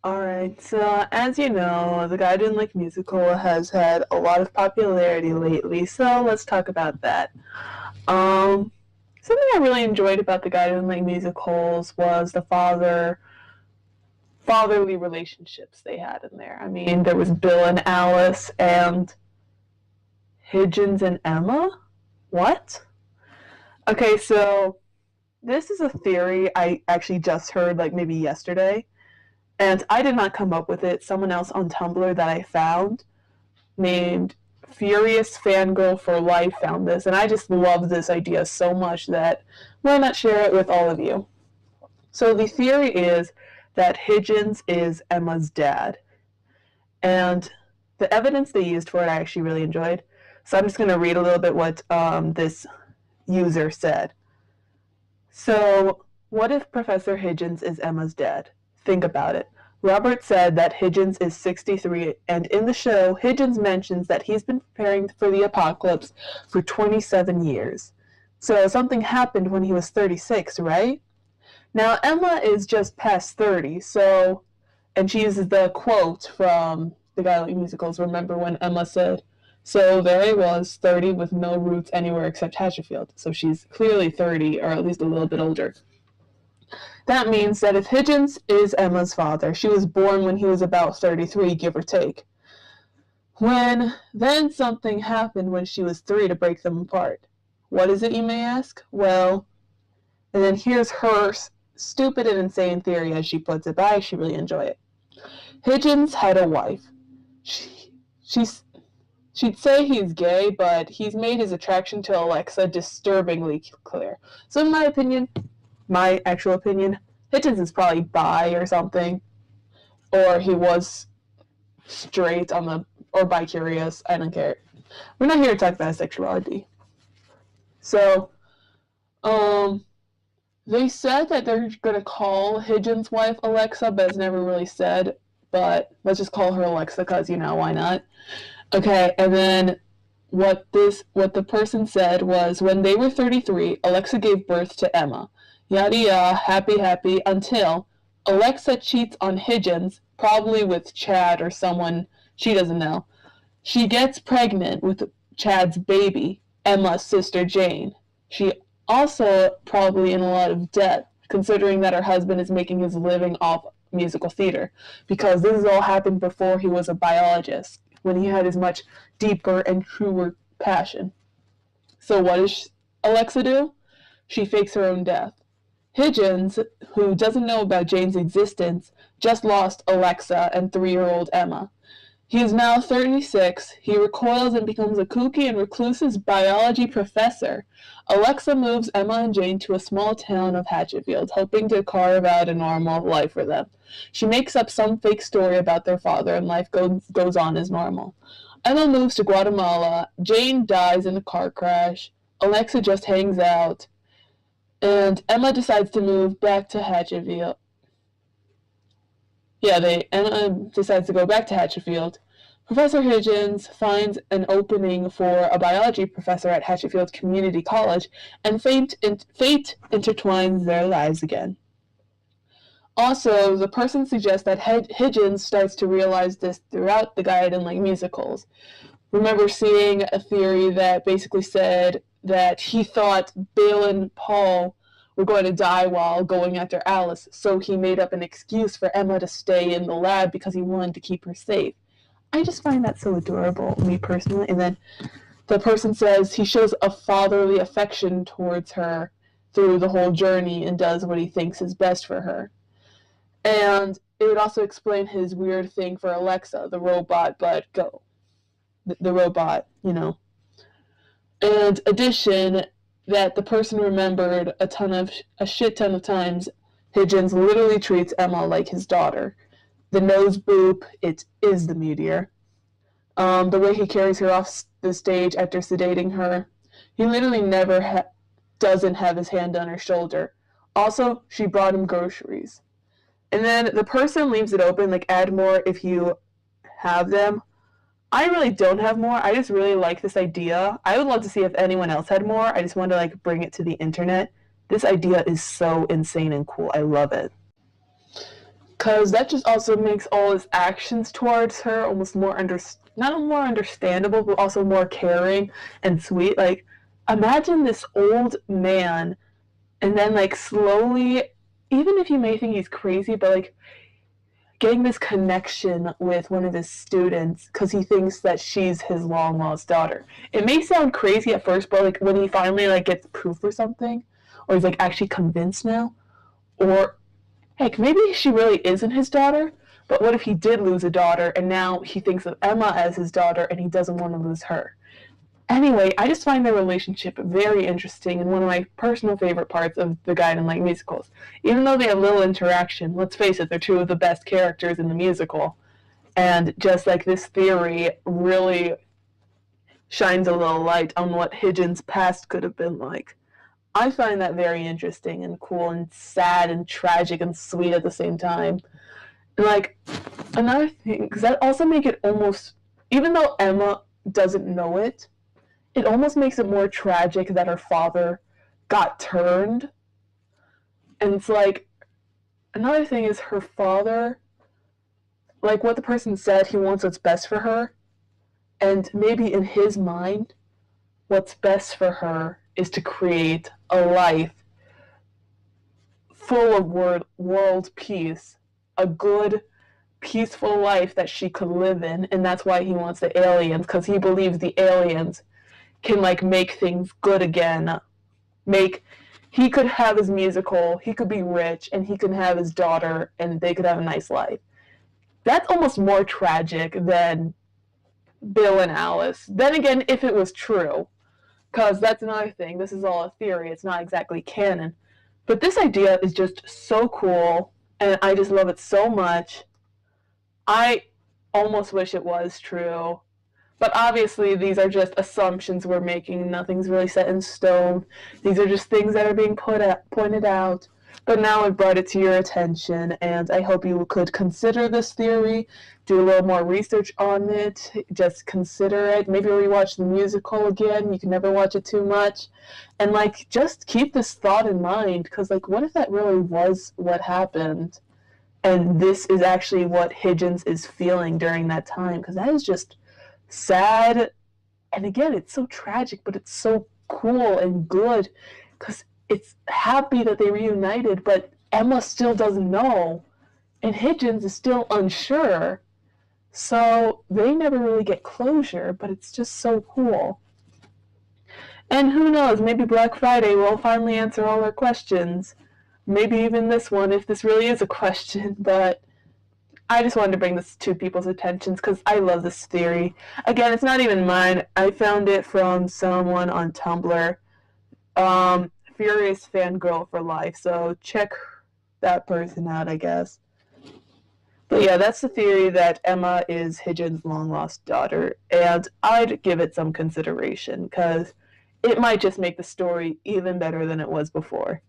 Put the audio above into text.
Alright, so as you know, the Guy Didn't Like Musical has had a lot of popularity lately, so let's talk about that. Um, Something I really enjoyed about the Guy Didn't Like Musicals was the fatherly relationships they had in there. I mean, there was Bill and Alice and Higgins and Emma? What? Okay, so this is a theory I actually just heard like maybe yesterday. And I did not come up with it. Someone else on Tumblr that I found named Furious Fangirl for Life found this. And I just love this idea so much that why not share it with all of you? So the theory is that Higgins is Emma's dad. And the evidence they used for it I actually really enjoyed. So I'm just going to read a little bit what this user said. So, what if Professor Higgins is Emma's dad? Think about it. Robert said that Higgins is 63, and in the show, Higgins mentions that he's been preparing for the apocalypse for 27 years. So something happened when he was 36, right? Now, Emma is just past 30, and she uses the quote from the Guy Like Musicals, remember when Emma said, so there I was, 30 with no roots anywhere except Hatchetfield. So she's clearly 30, or at least a little bit older. That means that if Higgins is Emma's father, she was born when he was about 33, give or take. Then something happened when she was 3 to break them apart. What is it, you may ask? Well, and then here's her stupid and insane theory as she puts it, but I actually really enjoy it. Higgins had a wife. She'd say he's gay, but he's made his attraction to Alexa disturbingly clear. So in my opinion, my actual opinion, Higgins is probably bi or something. Or he was straight or bi-curious. I don't care. We're not here to talk about sexuality. So, they said that they're going to call Higgins' wife Alexa, but it's never really said. But let's just call her Alexa because, why not? Okay, and then what the person said was when they were 33, Alexa gave birth to Emma. Yada yada, happy, until Alexa cheats on Higgins, probably with Chad or someone she doesn't know. She gets pregnant with Chad's baby, Emma's sister Jane. She also probably in a lot of debt, considering that her husband is making his living off musical theater, because this has all happened before he was a biologist, when he had his much deeper and truer passion. So what does Alexa do? She fakes her own death. Higgins, who doesn't know about Jane's existence, just lost Alexa and 3-year-old Emma. He is now 36. He recoils and becomes a kooky and reclusive biology professor. Alexa moves Emma and Jane to a small town of Hatchetfield, hoping to carve out a normal life for them. She makes up some fake story about their father, and life goes on as normal. Emma moves to Guatemala. Jane dies in a car crash. Alexa just hangs out. And Emma decides to move back to Hatchetfield. Emma decides to go back to Hatchetfield. Professor Higgins finds an opening for a biology professor at Hatchetfield Community College, and fate intertwines their lives again. Also, the person suggests that Higgins starts to realize this throughout the Guy Didn't Like Musicals. Remember seeing a theory that basically said that he thought Bill and Paul were going to die while going after Alice, so he made up an excuse for Emma to stay in the lab because he wanted to keep her safe. I just find that so adorable, me personally. And then the person says he shows a fatherly affection towards her through the whole journey and does what he thinks is best for her. And it would also explain his weird thing for Alexa, the robot, but go. The robot, And addition, that the person remembered a shit ton of times Higgins literally treats Emma like his daughter. The nose boop, it is the meteor. The way he carries her off the stage after sedating her, he literally never doesn't have his hand on her shoulder. Also, she brought him groceries. And then the person leaves it open, like add more if you have them. I really don't have more. I just really like this idea. I would love to see if anyone else had more. I just wanted to bring it to the internet. This idea is so insane and cool. I love it. because that just also makes all his actions towards her almost more not more understandable, but also more caring and sweet. Like, imagine this old man, and then like slowly, even if you may think he's crazy, but like getting this connection with one of his students because he thinks that she's his long lost daughter. It may sound crazy at first, but like when he finally like gets proof or something, or he's like actually convinced now, or heck, maybe she really isn't his daughter, but what if he did lose a daughter and now he thinks of Emma as his daughter and he doesn't want to lose her? Anyway, I just find their relationship very interesting and one of my personal favorite parts of The Guide in Like Musicals. Even though they have little interaction, let's face it, they're two of the best characters in the musical. And just like this theory really shines a little light on what Higgins' past could have been like. I find that very interesting and cool and sad and tragic and sweet at the same time. And like, another thing, because that also make it almost, even though Emma doesn't know it, it almost makes it more tragic that her father got turned. And it's like, another thing is her father, like what the person said, he wants what's best for her. And maybe in his mind, what's best for her is to create a life full of world peace, a good, peaceful life that she could live in. And that's why he wants the aliens, because he believes the aliens can like make things good again. He could have his musical, he could be rich, and he could have his daughter, and they could have a nice life. That's almost more tragic than Bill and Alice. Then again, if it was true, because that's another thing. This is all a theory. It's not exactly canon. But this idea is just so cool, and I just love it so much. I almost wish it was true. But obviously, these are just assumptions we're making. Nothing's really set in stone. These are just things that are being pointed out. But now I've brought it to your attention, and I hope you could consider this theory, do a little more research on it, just consider it, maybe rewatch the musical again. You can never watch it too much. And, like, just keep this thought in mind, because, like, what if that really was what happened? And this is actually what Higgins is feeling during that time, because that is just sad, and again, it's so tragic, but it's so cool and good, because it's happy that they reunited, but Emma still doesn't know, and Higgins is still unsure, so they never really get closure, but it's just so cool. And who knows, maybe Black Friday will finally answer all our questions, maybe even this one, if this really is a question, but I just wanted to bring this to people's attentions because I love this theory. Again, it's not even mine. I found it from someone on Tumblr, Furious Fangirl for Life. So check that person out, I guess. But yeah, that's the theory that Emma is Higgins' long-lost daughter, and I'd give it some consideration because it might just make the story even better than it was before.